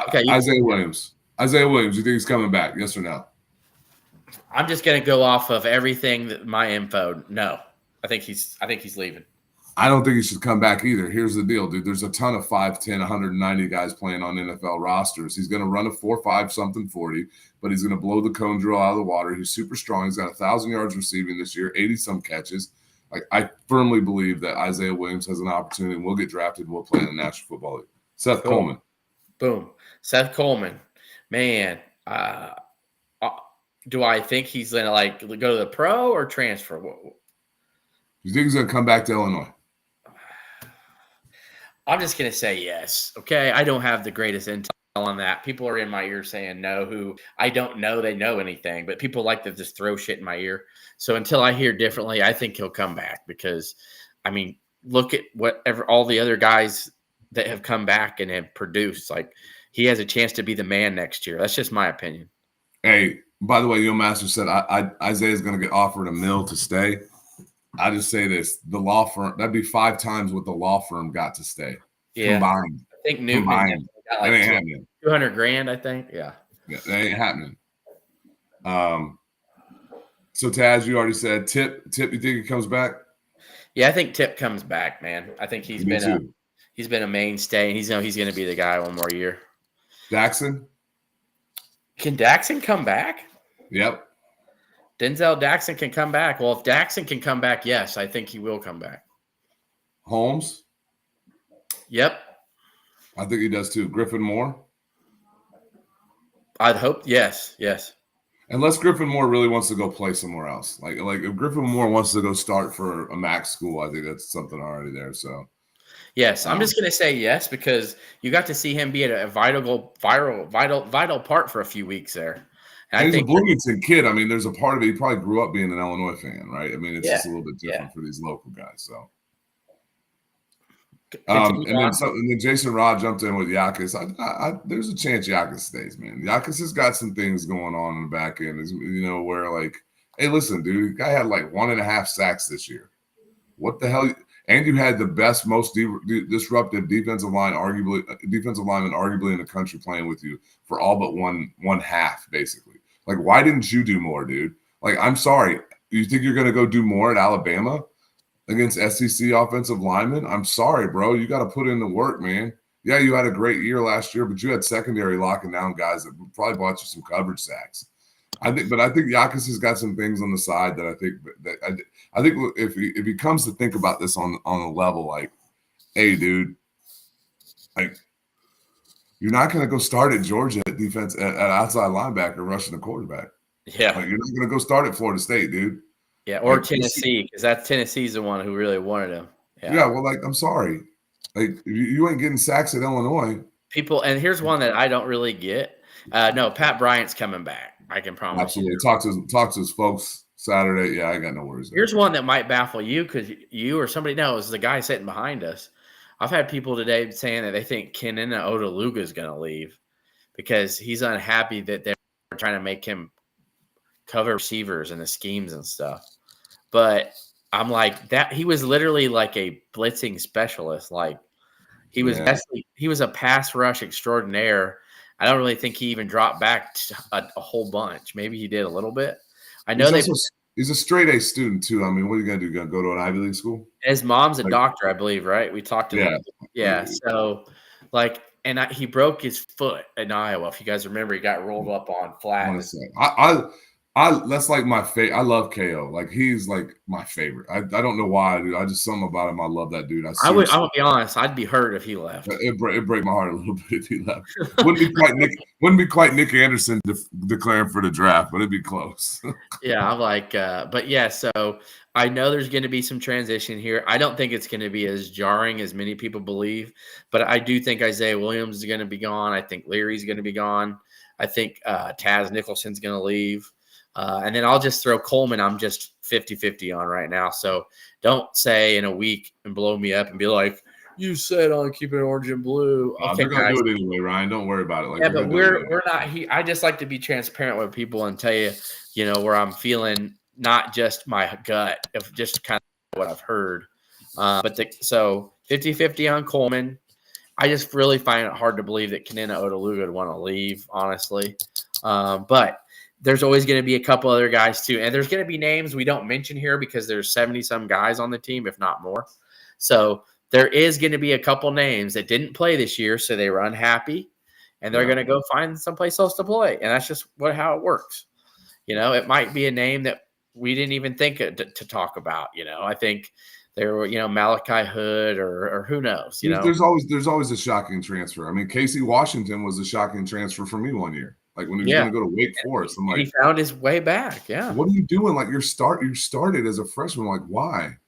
Okay, Isaiah Williams. You think he's coming back? Yes or no? I'm just going to go off of everything my info. No, I think he's leaving. I don't think he should come back either. Here's the deal, dude. There's a ton of 5'10", 190 guys playing on NFL rosters. He's going to run a 4.5 something 40, but he's going to blow the cone drill out of the water. He's super strong. He's got 1,000 yards receiving this year, 80 some catches. I firmly believe that Isaiah Williams has an opportunity and will get drafted and will play in the National Football League. Seth Coleman. Boom. Seth Coleman. Man, do I think he's going to go to the pro or transfer? You think he's going to come back to Illinois? I'm just going to say yes. Okay. I don't have the greatest intel on that. People are in my ear saying no, who I don't know they know anything, but people like to just throw shit in my ear. So until I hear differently, I think he'll come back, because look at all the other guys that have come back and have produced. He has a chance to be the man next year. That's just my opinion. Hey, by the way, your master said Isaiah's going to get offered $1 million to stay. I just say this: the law firm, that'd be 5 times what the law firm got to stay. Yeah, combined. I think Newton got $200,000. I think. Yeah. Yeah, that ain't happening. So Taz, you already said Tip. You think he comes back? Yeah, I think Tip comes back, man. I think he's Me too. been a mainstay, and he's going to be the guy one more year. Daxon? Can Daxon come back? Yep. Denzel Daxon can come back. Well, if Daxon can come back, yes, I think he will come back. Holmes? Yep. I think he does too. Griffin Moore? I'd hope. Yes. Unless Griffin Moore really wants to go play somewhere else. Like if Griffin Moore wants to go start for a max school, I think that's something already there. So yes, I'm just going to say yes because you got to see him be a vital part for a few weeks there. And he's a Bloomington kid. I mean, there's a part of it. He probably grew up being an Illinois fan, right? I mean, it's just a little bit different for these local guys. So, and then Jason Rod jumped in with Yakis. There's a chance Yakis stays, man. Yakis has got some things going on in the back end, where like, hey, listen, dude, the guy had like 1.5 sacks this year. What the hell? And you had the best, most disruptive defensive lineman, arguably in the country playing with you for all but one half, basically. Like, why didn't you do more, dude? Like, I'm sorry. You think you're going to go do more at Alabama against SEC offensive linemen? I'm sorry, bro. You got to put in the work, man. Yeah, you had a great year last year, but you had secondary locking down guys that probably bought you some coverage sacks. I think Yakis has got some things on the side that I think if he comes to think about this on a level like, hey, dude, like, you're not going to go start at Georgia at defense at outside linebacker rushing the quarterback. Yeah, like, you're not going to go start at Florida State, dude. Yeah, or like, Tennessee, because Tennessee's the one who really wanted him. Yeah, well, like, I'm sorry, like, you ain't getting sacks at Illinois. People, and here's one that I don't really get. No, Pat Bryant's coming back. I can promise. Absolutely. Talk to his folks Saturday. Yeah, I got no worries there. Here's one that might baffle you because you or somebody knows the guy sitting behind us. I've had people today saying that they think Kenina Odaluga is going to leave because he's unhappy that they're trying to make him cover receivers and the schemes and stuff. But I'm like, that he was literally like a blitzing specialist. Like he was he was a pass rush extraordinaire. I don't really think he even dropped back a whole bunch. Maybe he did a little bit. I know he's a straight A student too. I mean, what are you gonna do? Gonna go to an Ivy League school? His mom's a doctor, I believe, right? We talked to him. Yeah. So like, and he broke his foot in Iowa. If you guys remember, he got rolled up on flat. That's like my favorite. I love KO. Like, he's like my favorite. I don't know why, dude. I just something about him. I love that dude. I'll be honest. I'd be hurt if he left. It'd break my heart a little bit if he left. Wouldn't be quite Nick Anderson declaring for the draft, but it'd be close. Yeah, I'm like, but yeah. So I know there's going to be some transition here. I don't think it's going to be as jarring as many people believe, but I do think Isaiah Williams is going to be gone. I think Leary's going to be gone. I think Taz Nicholson's going to leave. And then I'll just throw Coleman. I'm just 50-50 on right now. So don't say in a week and blow me up and be like, you said on Keepin Orange and Blue. Okay, they're going to do it anyway, Ryan. Don't worry about it. Like, yeah, but we're not. I just like to be transparent with people and tell you, where I'm feeling, not just my gut, of just kind of what I've heard. So 50-50 on Coleman. I just really find it hard to believe that Kenina Odaluga would want to leave, honestly. But there's always going to be a couple other guys too. And there's going to be names we don't mention here because there's 70-some guys on the team, if not more. So there is going to be a couple names that didn't play this year, so they were unhappy, and they're going to go find someplace else to play. And that's just how it works. It might be a name that we didn't even think to talk about. I think there were, Malachi Hood or who knows. There's always a shocking transfer. I mean, Casey Washington was a shocking transfer for me one year. Like, when he was going to go to Wake Forest, I'm like, he found his way back. Yeah. What are you doing? Like, you started as a freshman. Like, why?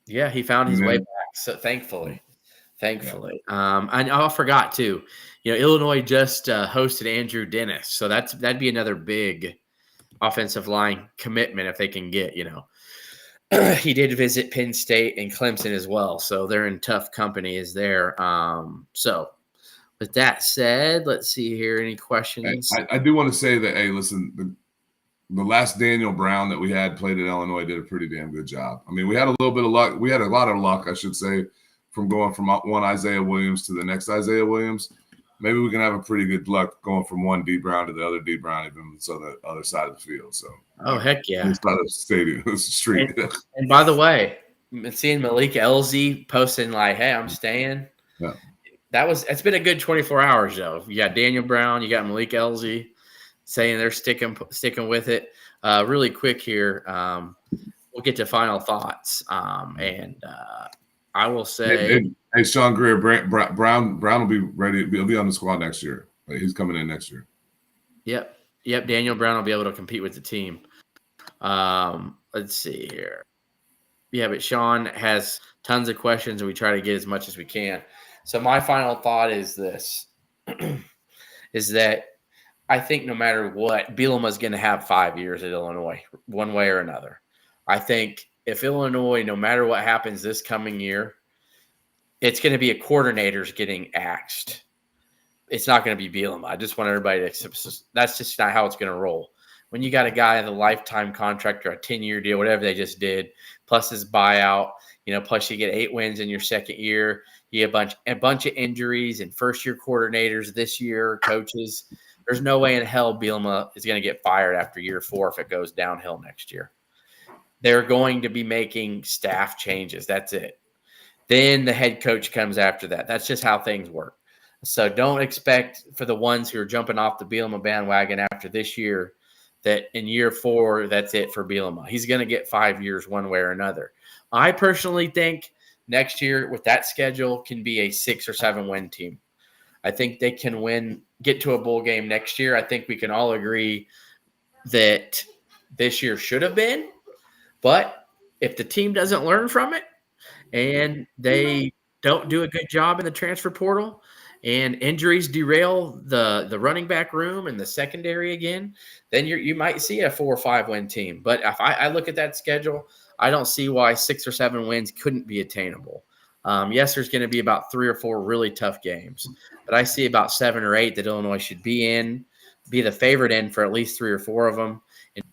Yeah, he found his way back. So thankfully. And I forgot too. Illinois just hosted Andrew Dennis, so that'd be another big offensive line commitment if they can get. He did visit Penn State and Clemson as well, so they're in tough company as there. So. With that said, let's see here. Any questions? I do want to say that, hey, listen, the last Daniel Brown that we had played at Illinois did a pretty damn good job. I mean, we had a little bit of luck. We had a lot of luck, I should say, from going from one Isaiah Williams to the next Isaiah Williams. maybe we can have a pretty good luck going from one D Brown to the other D Brown, even so the other side of the field. So, heck yeah, this side of the stadium, the street. And by the way, seeing Malik Elzy posting like, "Hey, I'm staying." Yeah. It's been a good 24 hours though. You got Daniel Brown, you got Malik Elzy saying they're sticking with it. Really quick here, we'll get to final thoughts, and I will say, hey, Sean Greer, Brown will be ready. He'll be on the squad next year. He's coming in next year. Yep. Daniel Brown will be able to compete with the team. Let's see here. Yeah, but Sean has tons of questions, and we try to get as much as we can. So my final thought is this, is that I think no matter what, Bielema is going to have 5 years at Illinois, one way or another. I think if Illinois, no matter what happens this coming year, it's going to be a coordinator's getting axed. It's not going to be Bielema. I just want everybody to – that's just not how it's going to roll. When you got a guy with a lifetime contract or a 10-year deal, whatever they just did, plus his buyout, plus you get 8 wins in your second year, you get a bunch of injuries and first-year coordinators this year, coaches. There's no way in hell Bielema is going to get fired after year 4 if it goes downhill next year. They're going to be making staff changes. That's it. Then the head coach comes after that. That's just how things work. So don't expect for the ones who are jumping off the Bielema bandwagon after this year that in year 4, that's it for Bielema. He's going to get 5 years one way or another. I personally think next year with that schedule can be a 6 or 7 win team. I think they can get to a bowl game next year. I think we can all agree that this year should have been. But if the team doesn't learn from it and they don't do a good job in the transfer portal and injuries derail the running back room and the secondary again, then you might see a 4 or 5 win team. But if I look at that schedule, I don't see why 6 or 7 wins couldn't be attainable. Yes, there's going to be about 3 or 4 really tough games, but I see about 7 or 8 that Illinois should be the favorite in for at least 3 or 4 of them, and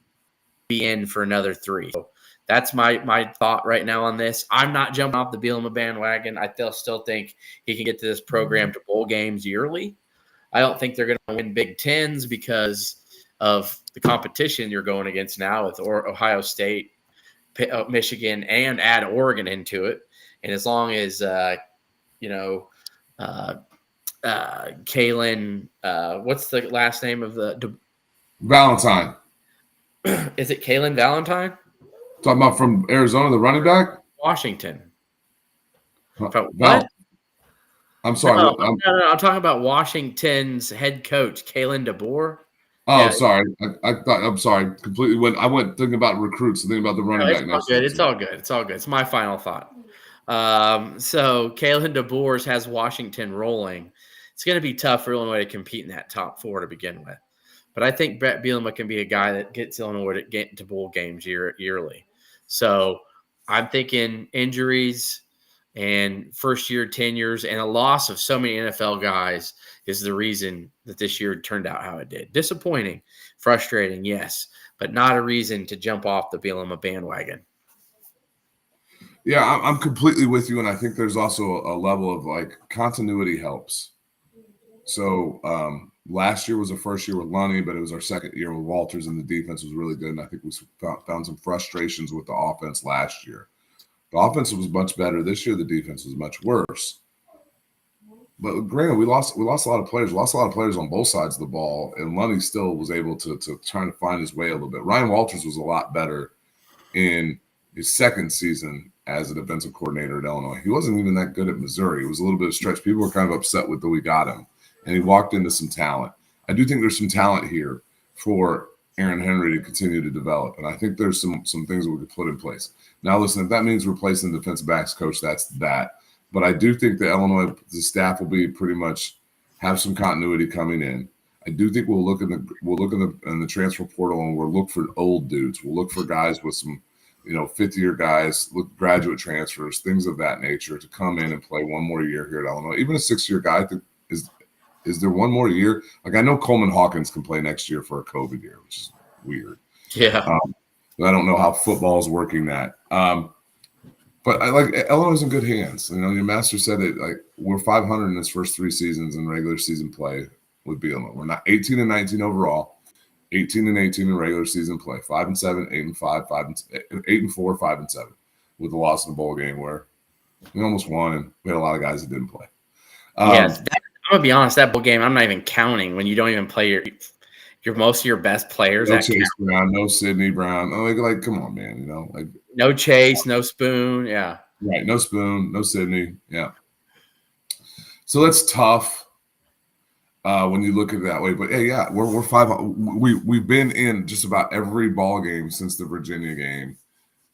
be in for another 3. So that's my thought right now on this. I'm not jumping off the Bielema bandwagon. I still think he can get to this program to bowl games yearly. I don't think they're going to win Big Tens because of the competition you're going against now with Ohio State, Michigan, and add Oregon into it. And as long as, Kalen, what's the last name of the Valentine? Is it Kalen Valentine? Talking about from Arizona, the running back? Washington. What? I'm sorry. No, I'm talking about Washington's head coach, Kalen DeBoer. Oh, yeah. Sorry. I'm sorry. Completely I went thinking about recruits, thinking about the running back. It's all good. It's my final thought. So Kalen DeBoer has Washington rolling. It's going to be tough for Illinois to compete in that top 4 to begin with. But I think Brett Bielema can be a guy that gets Illinois to get into bowl games yearly. So I'm thinking injuries and first-year tenures and a loss of so many NFL guys is the reason that this year turned out how it did. Disappointing, frustrating, yes, but not a reason to jump off the Bielema bandwagon. Yeah, I'm completely with you, and I think there's also a level of continuity helps. So last year was the first year with Lonnie, but it was our second year with Walters, and the defense was really good. And I think we found some frustrations with the offense last year. The offense was much better. This year, the defense was much worse. But granted, we lost a lot of players. We lost a lot of players on both sides of the ball, and Lonnie still was able to try to find his way a little bit. Ryan Walters was a lot better in his second season as a defensive coordinator at Illinois. He wasn't even that good at Missouri. It was a little bit of stretch. People were kind of upset with that we got him, and he walked into some talent. I do think there's some talent here for Aaron Henry to continue to develop, and I think there's some things that we could put in place. Now, listen, if that means replacing the defensive backs coach, that's that. But I do think the Illinois staff will be pretty much have some continuity coming in. I do think we'll look in the transfer portal and we'll look for old dudes. We'll look for guys with some, fifth-year guys, graduate transfers, things of that nature to come in and play one more year here at Illinois. Even a 6-year guy, I think is there one more year? I know Coleman Hawkins can play next year for a COVID year, which is weird. Yeah. I don't know how football is working that. But I like Illinois in good hands. You know, your master said it. Like we're 500 in his first 3 seasons in regular season play with Illinois. We're not 18 and 19 overall, 18 and 18 in regular season play. 5 and 7, 8 and 5, 8 and 4, 5 and 7, with the loss in the bowl game where we almost won, and we had a lot of guys that didn't play. Yes, I'm gonna be honest. That bowl game, I'm not even counting when you don't even play your most of your best players. No Chase Brown, no Sidney Brown. Like, come on, man. You know, like no Chase, no Spoon. Yeah, right. No Spoon, no Sidney. Yeah. So that's tough when you look at it that way. But hey, yeah, we're 5. We've been in just about every ball game since the Virginia game,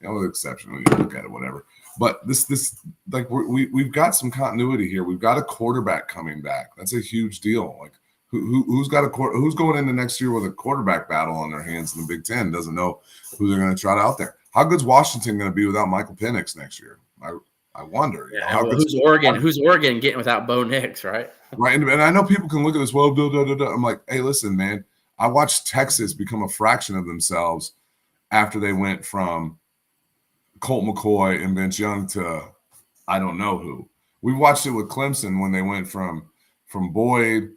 with exception when you look at it, whatever. But this like we've got some continuity here. We've got a quarterback coming back. That's a huge deal. Like who's going into next year with a quarterback battle on their hands in the Big Ten doesn't know who they're going to trot out there. How good's Washington going to be without Michael Penix next year? I wonder. Yeah, who's Oregon? Who's Oregon getting without Bo Nix, right? Right, and I know people can look at this. Well, I'm like, hey, listen, man. I watched Texas become a fraction of themselves after they went from Colt McCoy and Vince Young to I don't know who. We watched it with Clemson when they went from Boyd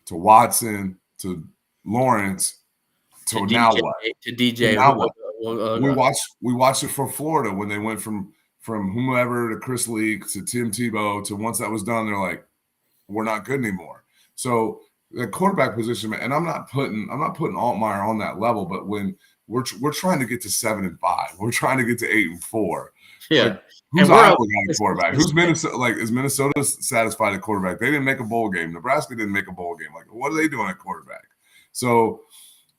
to Watson to Lawrence to now DJ, what? To DJ. Now what? We watched it for Florida when they went from whomever to Chris Leak to Tim Tebow to once that was done, they're like, we're not good anymore. So the quarterback position, and I'm not putting Altmaier on that level, but when we're trying to get to 7 and 5, we're trying to get to 8 and 4. Yeah. Like, who's Iowa got a quarterback? Who's Minnesota? Like, is Minnesota satisfied at quarterback? They didn't make a bowl game. Nebraska didn't make a bowl game. Like, what are they doing at quarterback? So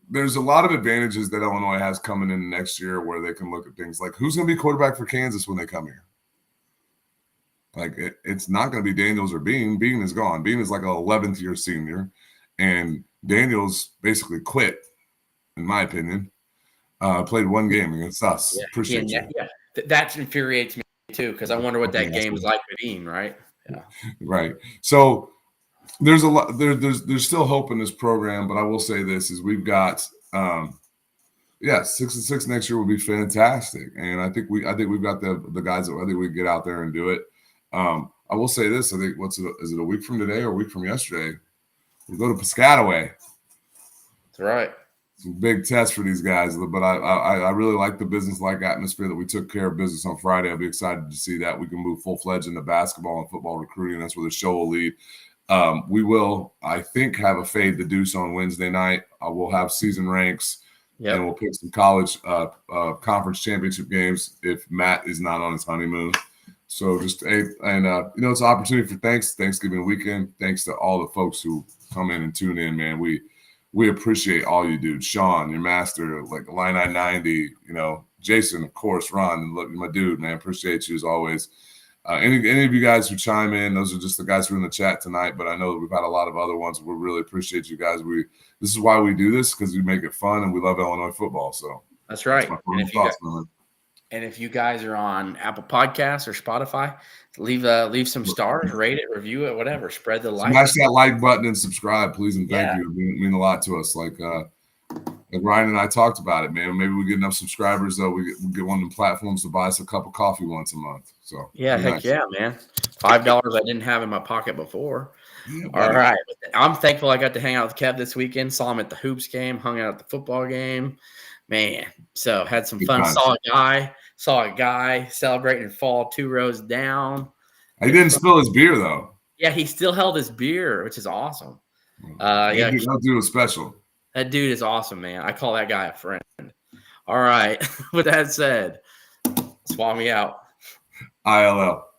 there's a lot of advantages that Illinois has coming in next year where they can look at things like who's going to be quarterback for Kansas when they come here. Like, it's not going to be Daniels or Bean. Bean is gone. Bean is like an 11th year senior, and Daniels basically quit, in my opinion. Played one game against us. Yeah, Appreciate you. Yeah. That infuriates me too, because I wonder what that game was like with Bean, right? Yeah. Right. So there's a lot. There's still hope in this program, but I will say this: is we've got 6-6 next year will be fantastic, and I think we've got the guys that I think we can get out there and do it. I will say this: I think is it a week from today or a week from yesterday? We go to Piscataway. That's right. It's a big test for these guys, but I really like the business-like atmosphere that we took care of business on Friday. I'll be excited to see that we can move full-fledged into basketball and football recruiting. That's where the show will lead. We will, I think, have a Fade the Deuce on Wednesday night. We'll have season ranks, and we'll pick some college conference championship games if Matt is not on his honeymoon. So it's an opportunity for Thanksgiving weekend. Thanks to all the folks who come in and tune in, man. We appreciate all you do. Sean, your master, like Illini 90, Jason, of course, Ron, my dude, man, appreciate you as always. Any of you guys who chime in, those are just the guys who are in the chat tonight, but I know that we've had a lot of other ones. We really appreciate you guys. This is why we do this, because we make it fun and we love Illinois football. So that's right. And if you guys are on Apple Podcasts or Spotify, leave some stars, rate it, review it, whatever. Spread the like. Smash that like button and subscribe, please, and thank you. It mean a lot to us. Like Ryan and I talked about it, man. Maybe we get enough subscribers though. We get one of the platforms to buy us a cup of coffee once a month. So heck yeah, man. $5 I didn't have in my pocket before. Yeah, all right. I'm thankful I got to hang out with Kev this weekend. Saw him at the hoops game, hung out at the football game. Man, so had some fun. Saw a guy celebrating and fall 2 rows down. He didn't spill his beer though. Yeah, he still held his beer, which is awesome. That dude was special. That dude is awesome, man. I call that guy a friend. All right. With that said, swap me out. ILL.